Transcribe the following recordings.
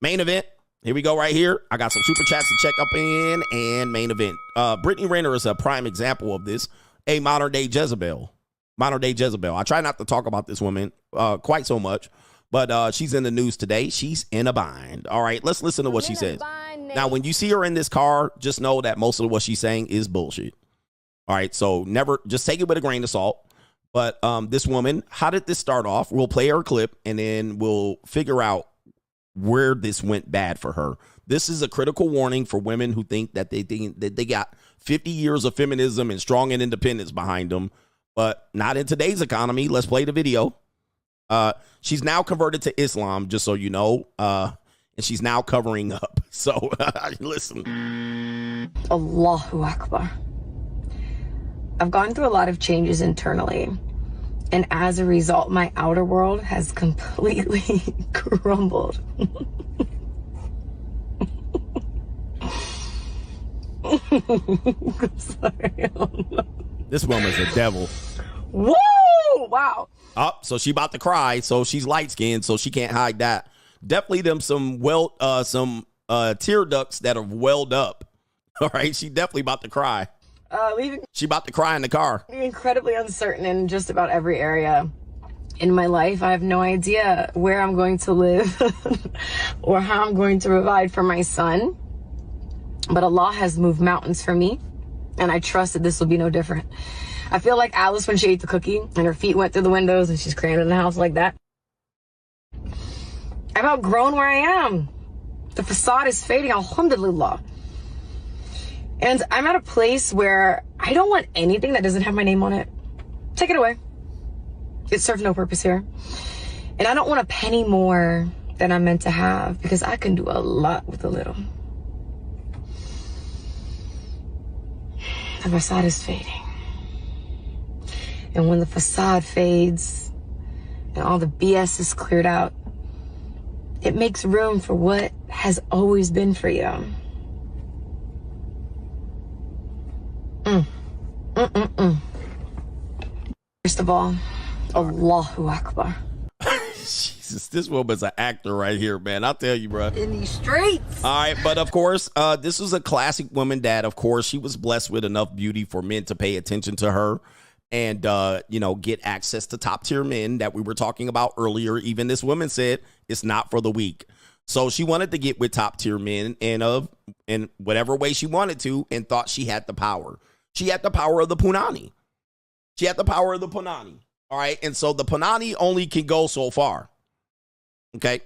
Main event. Here we go right here. I got some super chats to check up in and main event. Brittany Renner is a prime example of this. A modern day Jezebel. Modern day Jezebel. I try not to talk about this woman quite so much, but she's in the news today. She's in a bind. All right, let's listen to what she says. Now, when you see her in this car, just know that most of what she's saying is bullshit. All right, so never, just take it with a grain of salt. But this woman, how did this start off? We'll play her clip and then we'll figure out where this went bad for her. This is a critical warning for women who think that they got 50 years of feminism and strong and independence behind them, but not in today's economy. Let's play the video. She's now converted to Islam, just so you know, and she's now covering up. So listen. Allahu Akbar. I've gone through a lot of changes internally, and as a result, my outer world has completely crumbled. I'm sorry. This woman's a devil. Woo! Wow. Oh, so she about to cry. So she's light skinned, so she can't hide that. Definitely them some tear ducts that have welled up. All right, she definitely about to cry. She about to cry in the car. Incredibly uncertain in just about every area in my life. I have no idea where I'm going to live or how I'm going to provide for my son. But Allah has moved mountains for me, and I trust that this will be no different. I feel like Alice when she ate the cookie and her feet went through the windows and she's crammed in the house like that. I've outgrown where I am. The facade is fading, alhamdulillah. And I'm at a place where I don't want anything that doesn't have my name on it. Take it away. It serves no purpose here. And I don't want a penny more than I'm meant to have, because I can do a lot with a little. The facade is fading. And when the facade fades and all the BS is cleared out, it makes room for what has always been for you. First of all, Allahu Akbar. Jesus, this woman's an actor right here, man. I'll tell you, bro. In these streets. All right, but of course, this was a classic woman that, of course, she was blessed with enough beauty for men to pay attention to her and, get access to top tier men that we were talking about earlier. Even this woman said it's not for the weak. So she wanted to get with top tier men and in whatever way she wanted to, and thought she had the power. She had the power of the punani. She had the power of the punani. All right. And so the punani only can go so far. Okay.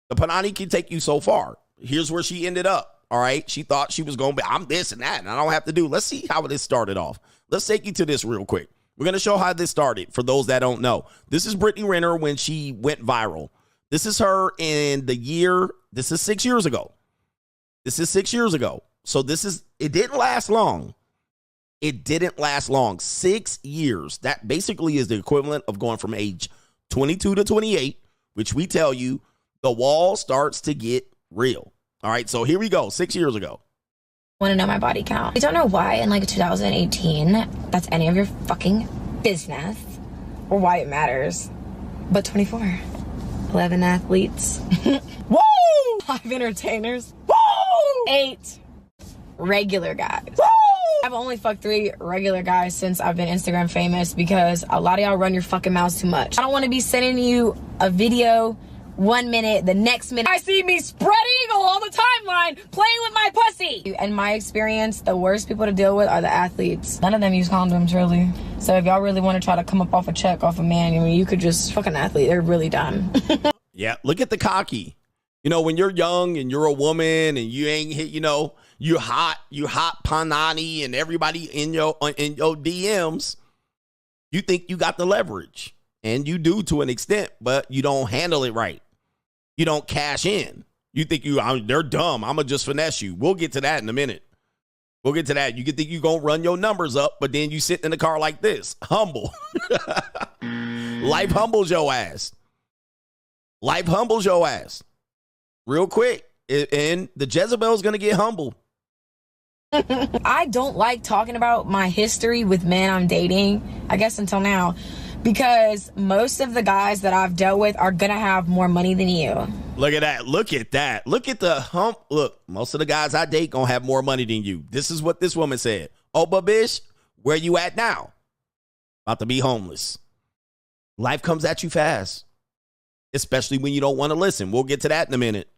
The punani can take you so far. Here's where she ended up. All right. She thought she was going to be, I'm this and that, and I don't have to do. Let's see how this started off. Let's take you to this real quick. We're going to show how this started for those that don't know. This is Brittany Renner when she went viral. This is her in the year. This is 6 years ago. This is 6 years ago. So it didn't last long. It didn't last long. 6 years. That basically is the equivalent of going from age 22 to 28, which we tell you the wall starts to get real. All right, so here we go. 6 years ago. Want to know my body count. I don't know why in 2018 that's any of your fucking business or why it matters. But 24. 11 athletes. Woo! 5 entertainers. Woo! 8 regular guys. Woo! I've only fucked 3 regular guys since I've been Instagram famous, because a lot of y'all run your fucking mouths too much. I don't want to be sending you a video 1 minute, the next minute I see me spread eagle on the timeline playing with my pussy. In my experience, the worst people to deal with are the athletes. None of them use condoms, really. So if y'all really want to try to come up off a check off a man, I mean, you could just fuck an athlete. They're really done. Yeah, look at the cocky. When you're young and you're a woman and you ain't hit, you hot panani and everybody in your DMs, you think you got the leverage, and you do to an extent, but you don't handle it right. You don't cash in. You think they're dumb. I'm gonna just finesse you. We'll get to that in a minute. We'll get to that. You can think you're gonna run your numbers up, but then you sit in the car like this, humble. Life humbles your ass. Life humbles your ass real quick, and the Jezebel is gonna get humble. I don't like talking about my history with men I'm dating, I guess until now, Because most of the guys that I've dealt with are gonna have more money than you. Look at that. Look at that. Look at the hump. Look, most of the guys I date gonna have more money than you. This is what this woman said. Oh, but bitch, where you at now? About to be homeless. Life comes at you fast, especially when you don't want to listen. We'll get to that in a minute.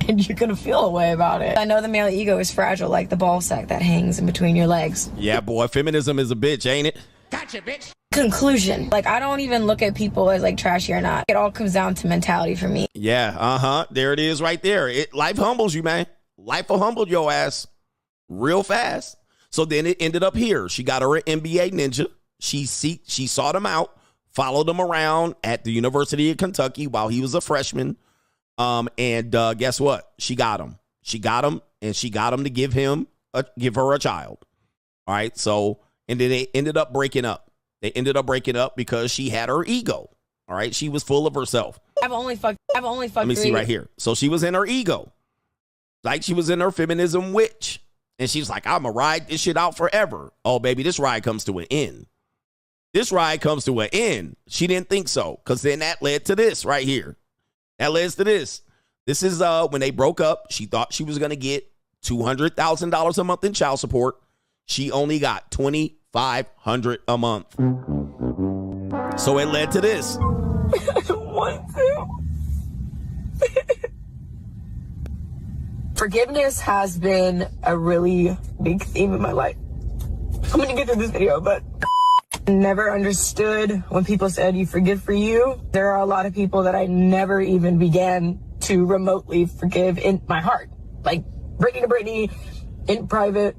And you're gonna feel a way about it. I know the male ego is fragile, like the ball sack that hangs in between your legs. Yeah, boy, feminism is a bitch, ain't it? Gotcha, bitch. Conclusion. Like, I don't even look at people as like trashy or not. It all comes down to mentality for me. Yeah, there it is right there. Life humbles you, man. Life will humble your ass real fast. So then it ended up here. She got her an NBA ninja. She sought him out, followed him around at the University of Kentucky while he was a freshman. And guess what? She got him. She got him, and she got him to give her a child. All right. So, and then they ended up breaking up. They ended up breaking up because she had her ego. All right. She was full of herself. I've only fucked. Let me see right here. So she was in her ego. Like she was in her feminism witch. And she's like, I'm going to ride this shit out forever. Oh, baby, this ride comes to an end. This ride comes to an end. She didn't think so, because then that led to this right here. That leads to this. This is when they broke up. She thought she was going to get $200,000 a month in child support. She only got $2,500 a month. So it led to this. I don't want to. Forgiveness has been a really big theme in my life. I'm gonna get through this video, but never understood when people said you forgive for you. There are a lot of people that I never even began to remotely forgive in my heart. Like Brittany in private,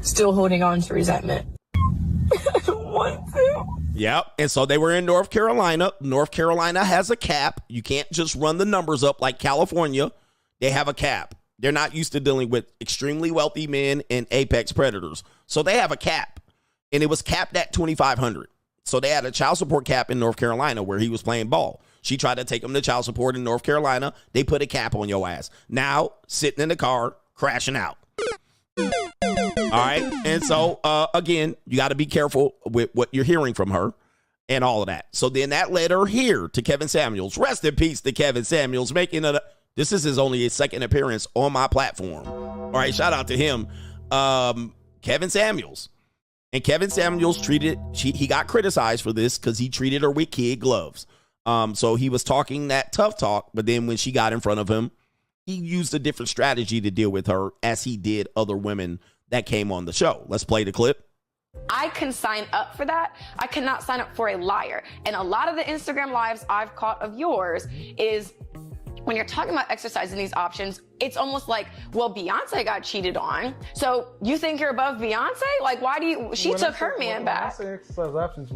still holding on to resentment. I don't want to. Yep. And so they were in North Carolina. North Carolina has a cap. You can't just run the numbers up like California. They have a cap. They're not used to dealing with extremely wealthy men and apex predators. So they have a cap. And it was capped at $2,500. So they had a child support cap in North Carolina where he was playing ball. She tried to take him to child support in North Carolina. They put a cap on your ass. Now, sitting in the car, crashing out. All right. And so, again, you got to be careful with what you're hearing from her and all of that. So then that led her here to Kevin Samuels. Rest in peace to Kevin Samuels, making a... This is only his second appearance on my platform. All right, shout out to him. Kevin Samuels. And Kevin Samuels he got criticized for this because he treated her with kid gloves. So he was talking that tough talk, but then when she got in front of him, he used a different strategy to deal with her as he did other women that came on the show. Let's play the clip. I can sign up for that. I cannot sign up for a liar. And a lot of the Instagram lives I've caught of yours is when you're talking about exercising these options, it's almost like, well, Beyonce got cheated on. So you think you're above Beyonce? Like, why do you, she took her man back. When I say exercise options,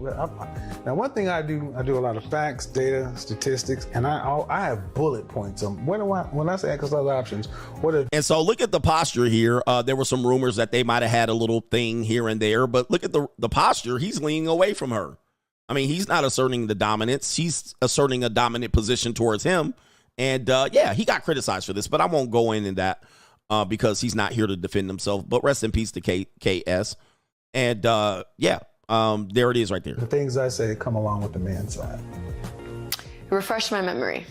now one thing I do a lot of facts, data, statistics, and I have bullet points on when I say exercise options, what are... And so look at the posture here. There were some rumors that they might have had a little thing here and there, but look at the posture. He's leaning away from her. I mean, he's not asserting the dominance. She's asserting a dominant position towards him. And yeah, he got criticized for this, but I won't go into that because he's not here to defend himself. But rest in peace to KS. And yeah, there it is right there. The things I say come along with the man's side. Refresh my memory.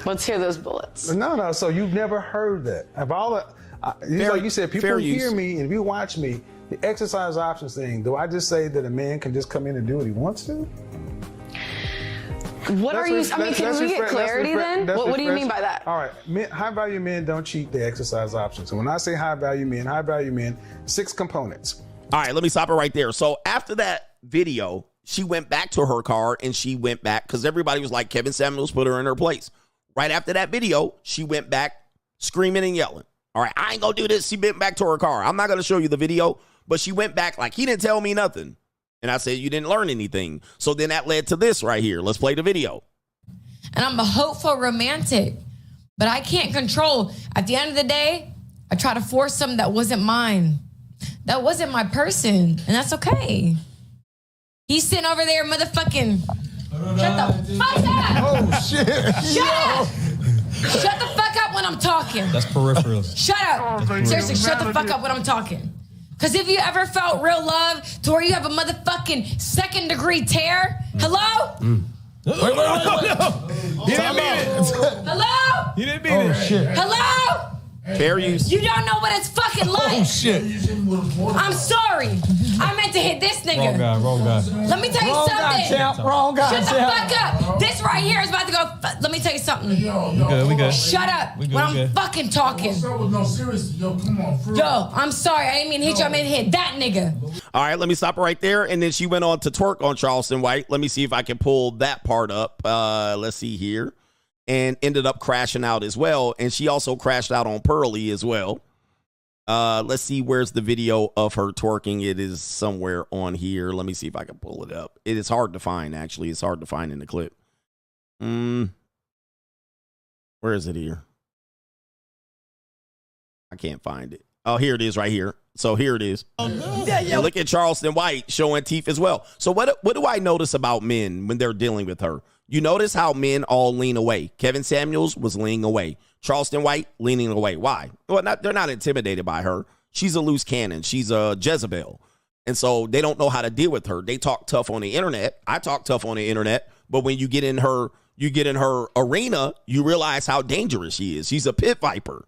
Let's hear those bullets. No. So you've never heard that. Of all the, like you said, people hear me, and if you watch me, the exercise options thing, do I just say that a man can just come in and do what he wants to? What are you, I mean, can we get clarity then? What do you mean by that? All right, high-value men don't cheat the exercise options. So when I say high-value men, 6 components. All right, let me stop it right there. So after that video, she went back to her car and she went back because everybody was like, Kevin Samuels put her in her place. Right after that video, she went back screaming and yelling. All right, I ain't gonna do this. She went back to her car. I'm not gonna show you the video, but she went back like he didn't tell me nothing. And I said, you didn't learn anything. So then that led to this right here. Let's play the video. And I'm a hopeful romantic, but I can't control. At the end of the day, I try to force something that wasn't mine. That wasn't my person, and that's okay. He's sitting over there motherfucking. Shut the fuck up! Oh, shit. Shut up! Shut the fuck up when I'm talking. That's peripheral. Shut up. Seriously, shut the fuck up when I'm talking. Because if you ever felt real love to where you have a motherfucking 2nd-degree tear, hello? Wait. He didn't mean it. Hello? He didn't mean it. Shit. Hello? Fair use. You don't know what it's fucking like. Oh, shit. I'm sorry. I meant to hit this nigga. Wrong guy. Let me tell you something. Wrong guy, Shut the fuck up. This right here is about to go. Let me tell you something. We good. Shut up when I'm fucking talking. No, seriously, yo, come on. Yo, I'm sorry. I didn't mean to hit you. I meant to hit that nigga. All right, let me stop right there. And then she went on to twerk on Charleston White. Let me see if I can pull that part up. Let's see here. And ended up crashing out as well. And she also crashed out on Pearly as well. Let's see, where's the video of her twerking? It is somewhere on here. Let me see if I can pull it up. It is hard to find, actually. It's hard to find in the clip. Where is it here? I can't find it. Oh, here it is right here. So here it is. Yeah. Look at Charleston White showing teeth as well. So what do I notice about men when they're dealing with her? You notice how men all lean away. Kevin Samuels was leaning away. Charleston White leaning away. Why? Well, they're not intimidated by her. She's a loose cannon. She's a Jezebel. And so they don't know how to deal with her. They talk tough on the internet. I talk tough on the internet. But when you get in her arena, you realize how dangerous she is. She's a pit viper.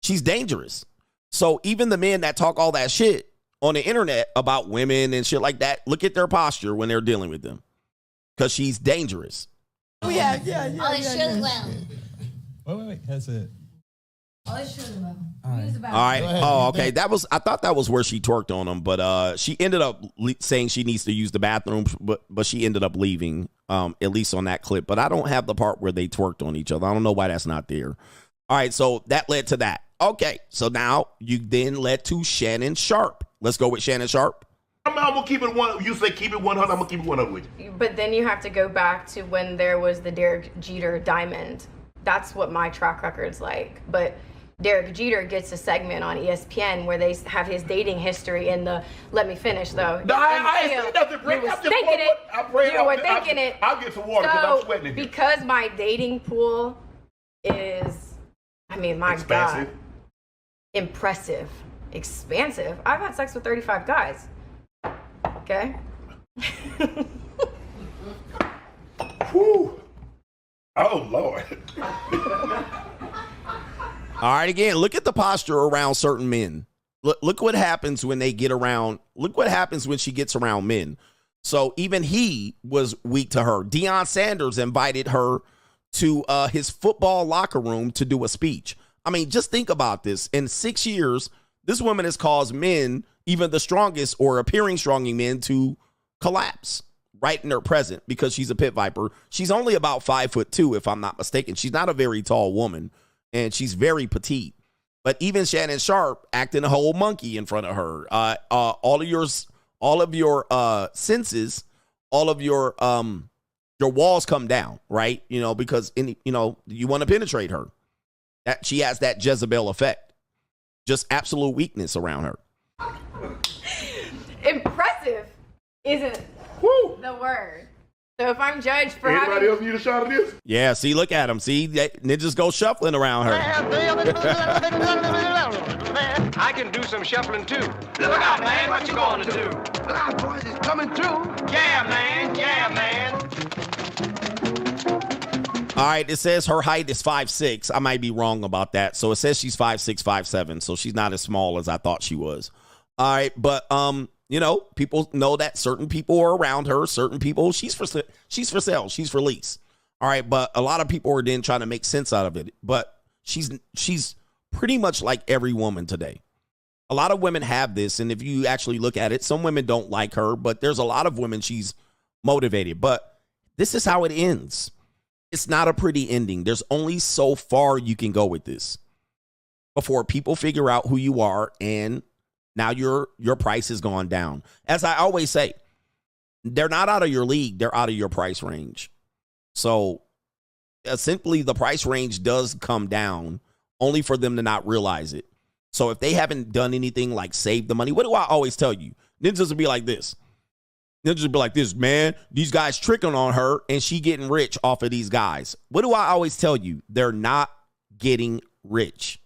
She's dangerous. So even the men that talk all that shit on the internet about women and shit like that, look at their posture when they're dealing with them. Because she's dangerous. Yeah. Wait. That's it. All right. Oh, okay. I thought that was where she twerked on him, but she ended up saying she needs to use the bathroom, but she ended up leaving, at least on that clip. But I don't have the part where they twerked on each other. I don't know why that's not there. All right, so that led to that. Okay, so now you then led to Shannon Sharp. Let's go with Shannon Sharp. I'm gonna keep it one. You say keep it 100. I'm gonna keep it 100 with you. But then you have to go back to when there was the Derek Jeter diamond. That's what my track record's like. But Derek Jeter gets a segment on ESPN where they have his dating history in the. Let me finish though. No, I ain't saying nothing. You were thinking it. You were thinking it. I'll get some water because I'm sweating in here. Because my dating pool is, I mean, my expansive. God, impressive, expansive. I've had sex with 35 guys. Okay. Whew. Oh Lord. All right, again, look at the posture around certain men. Look what happens when they get around. Look what happens when she gets around men. So even he was weak to her. Deion Sanders invited her to his football locker room to do a speech. I mean, just think about this. In 6 years, this woman has caused men, even the strongest or appearing strong men, to collapse right in her present because she's a pit viper. She's only about 5'2", if I'm not mistaken. She's not a very tall woman, and she's very petite. But even Shannon Sharp acting a whole monkey in front of her. All of your senses, all of your walls come down, right? You know, because you want to penetrate her. That she has that Jezebel effect. Just absolute weakness around her. Impressive isn't the word. So if I'm judged for anybody else need a shot of this? Yeah, see, look at him. See, ninjas go shuffling around her. I can do some shuffling too. Look out, man, what you going to do? Look out, boys, it's coming through. Yeah, man, yeah, man. All right, it says her height is 5'6". I might be wrong about that. So it says she's 5'6", 5'7", so she's not as small as I thought she was. All right, but people know that certain people are around her. Certain people, she's for sale, she's for lease. All right, but a lot of people are then trying to make sense out of it. But she's pretty much like every woman today. A lot of women have this, and if you actually look at it, some women don't like her, but there's a lot of women she's motivated. But this is how it ends. It's not a pretty ending. There's only so far you can go with this before people figure out who you are, and now your price has gone down. As I always say, they're not out of your league. They're out of your price range. So simply the price range does come down only for them to not realize it. So if they haven't done anything like save the money, what do I always tell you? Ninjas will be like this. Ninjas will be like this, man, these guys tricking on her and she getting rich off of these guys. What do I always tell you? They're not getting rich.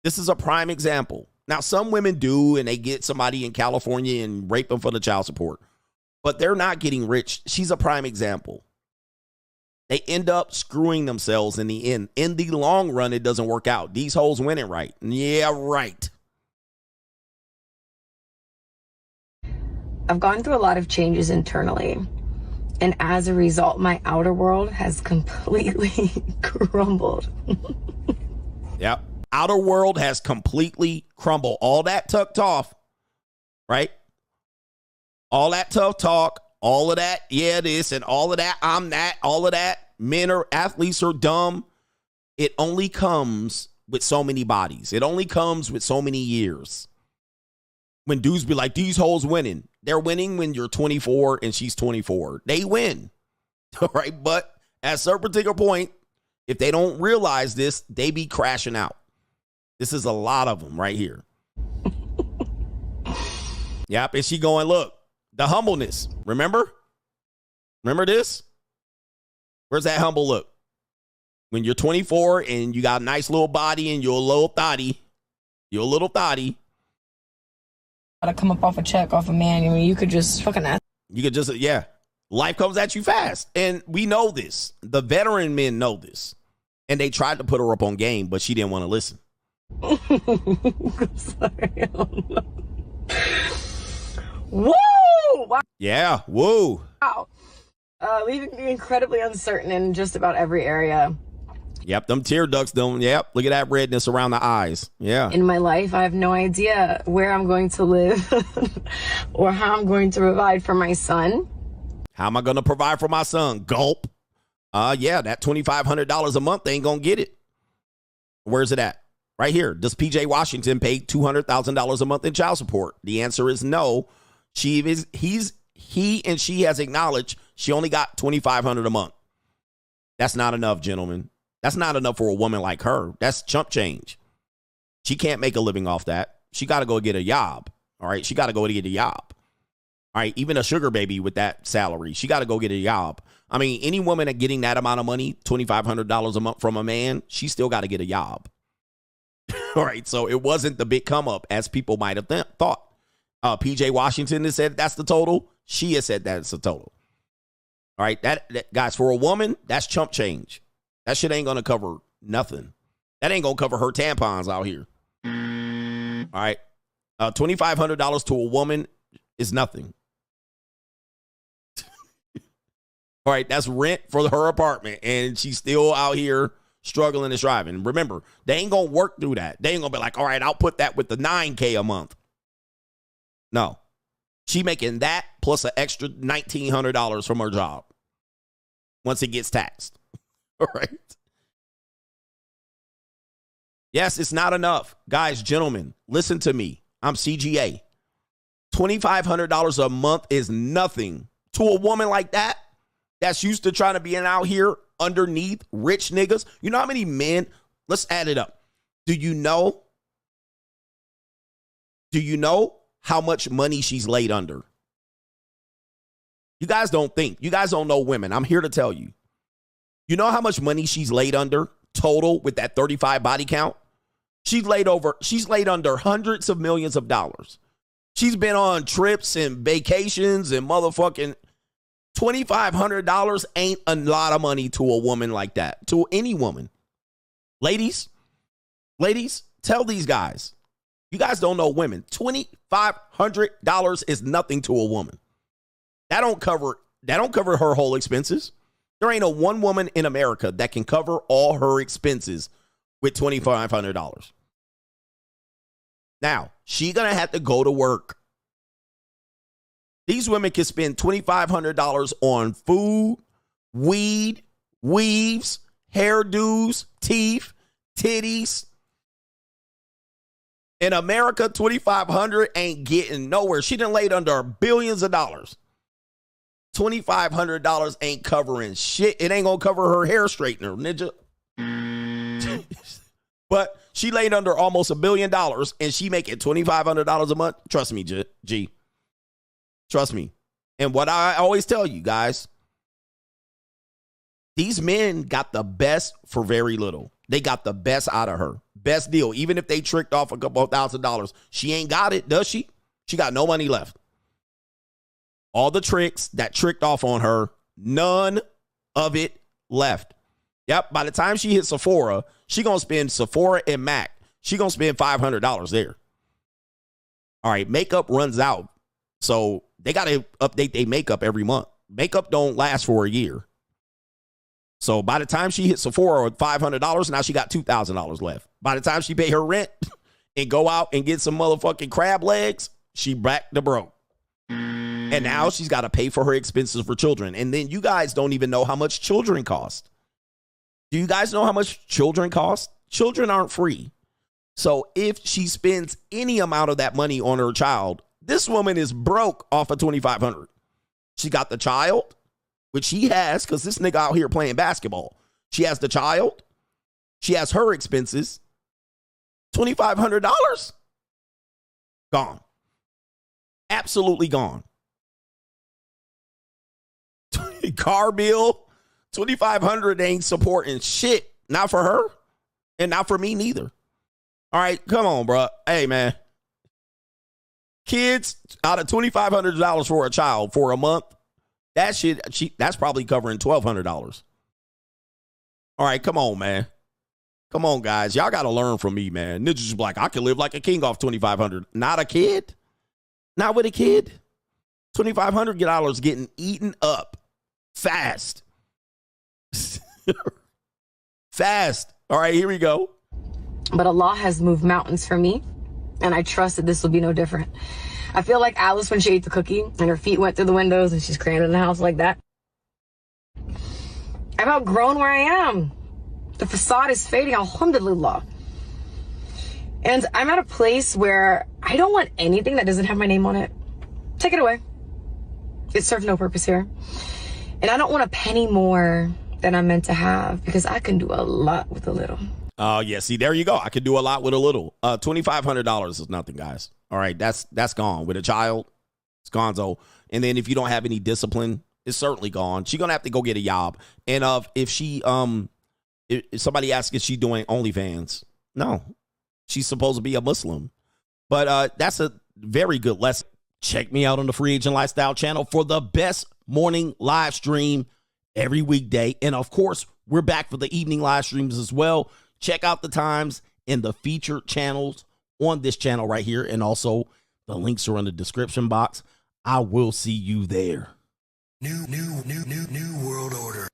This is a prime example. Now, some women do, and they get somebody in California and rape them for the child support. But they're not getting rich. She's a prime example. They end up screwing themselves in the end. In the long run, it doesn't work out. These hoes win it right. Yeah, right. I've gone through a lot of changes internally. And as a result, my outer world has completely crumbled. Yep. Outer world has completely crumbled. All that tucked off, right? All that tough talk, all of that, yeah, this and all of that, I'm that, all of that. Men are athletes are dumb. It only comes with so many bodies. It only comes with so many years. When dudes be like, these hoes winning. They're winning when you're 24 and she's 24. They win. All right. But at a certain particular point, if they don't realize this, they be crashing out. This is a lot of them right here. Yep. And she going, look, the humbleness. Remember? Remember this? Where's that humble look? When you're 24 and you got a nice little body and you're a little thotty. You're a little thotty. To come up off a check off a man. I mean, you could just fucking ask. You could just, yeah. Life comes at you fast. And we know this. The veteran men know this. And they tried to put her up on game, but she didn't want to listen. Sorry. Woo! Wow. Yeah, woo. Wow. Leaving me incredibly uncertain in just about every area. Yep, them tear ducts don't. Yep, look at that redness around the eyes. Yeah. In my life, I have no idea where I'm going to live or how I'm going to provide for my son. How am I going to provide for my son? Gulp. Yeah, that $2,500 a month, they ain't going to get it. Where's it at? Right here. Does PJ Washington pay $200,000 a month in child support? The answer is no. He and she has acknowledged she only got $2,500 a month. That's not enough, gentlemen. That's not enough for a woman like her. That's chump change. She can't make a living off that. She got to go get a job. All right. She got to go to get a job. All right. Even a sugar baby with that salary, she got to go get a job. I mean, any woman that getting that amount of money, $2,500 a month from a man, she still got to get a job. All right. So it wasn't the big come up as people might have thought. PJ Washington has said that's the total. She has said that's the total. All right. That guys, for a woman, that's chump change. That shit ain't going to cover nothing. That ain't going to cover her tampons out here. All right. $2,500 to a woman is nothing. All right. That's rent for her apartment. And she's still out here struggling and striving. Remember, they ain't going to work through that. They ain't going to be like, all right, I'll put that with the $9K a month. No. She making that plus an extra $1,900 from her job once it gets taxed. All right. Yes, it's not enough. Guys, gentlemen, listen to me. I'm CGA. $2,500 a month is nothing to a woman like that that's used to trying to be out here underneath rich niggas. You know how many men? Let's add it up. Do you know how much money she's laid under? You guys don't think. You guys don't know women. I'm here to tell you. You know how much money she's laid under total with that 35 body count? She's laid under hundreds of millions of dollars. She's been on trips and vacations and motherfucking $2,500 ain't a lot of money to a woman like that. To any woman. Ladies, tell these guys. You guys don't know women. $2,500 is nothing to a woman. That don't cover her whole expenses. There ain't a one woman in America that can cover all her expenses with $2,500. Now, she gonna have to go to work. These women can spend $2,500 on food, weed, weaves, hairdos, teeth, titties. In America, $2,500 ain't getting nowhere. She done laid under billions of dollars. $2,500 ain't covering shit. It ain't gonna cover her hair straightener, ninja. But she laid under almost $1 billion and she making $2,500 a month. Trust me, G. Trust me. And what I always tell you guys, these men got the best for very little. They got the best out of her. best deal. Even if they tricked off a couple of $1,000, she ain't got it, does she? She got no money left. All the tricks that tricked off on her, none of it left. Yep, by the time she hits Sephora, she going to spend Sephora and MAC. She going to spend $500 there. All right, makeup runs out. So they got to update their makeup every month. Makeup don't last for a year. So by the time she hits Sephora with $500, now she got $2,000 left. By the time she pay her rent and go out and get some motherfucking crab legs, she back to broke. And now she's got to pay for her expenses for children. And then you guys don't even know how much children cost. Do you guys know how much children cost? Children aren't free. So if she spends any amount of that money on her child, this woman is broke off of $2,500. She got the child, which she has because this nigga out here playing basketball. She has the child. She has her expenses. $2,500 gone. Absolutely gone. Car bill, $2,500 ain't supporting shit. Not for her and not for me neither. All right, come on, bro. Hey, man. Kids, out of $2,500 for a child for a month, that's probably covering $1,200. All right, come on, man. Come on, guys. Y'all got to learn from me, man. Ninja's like, I can live like a king off $2,500. Not a kid. Not with a kid. $2,500 getting eaten up fast. Fast. All right, here we go. But Allah has moved mountains for me, and I trust that this will be no different. I feel like Alice when she ate the cookie and her feet went through the windows and she's crammed in the house like that. I've outgrown where I am. The facade is fading, alhamdulillah. And I'm at a place where I don't want anything that doesn't have my name on it. Take it away. It serves no purpose here. And I don't want a penny more than I'm meant to have because I can do a lot with a little. Yeah, see, there you go. I could do a lot with a little. $2,500 is nothing, guys. All right, that's gone. With a child, it's gonzo. And then if you don't have any discipline, it's certainly gone. She's gonna have to go get a job. And if somebody asks if she's doing OnlyFans, no, she's supposed to be a Muslim. But that's a very good lesson. Check me out on the Free Agent Lifestyle channel for the best morning live stream every weekday. And of course, we're back for the evening live streams as well. Check out the times and the featured channels on this channel right here. And also the links are in the description box. I will see you there. New world order.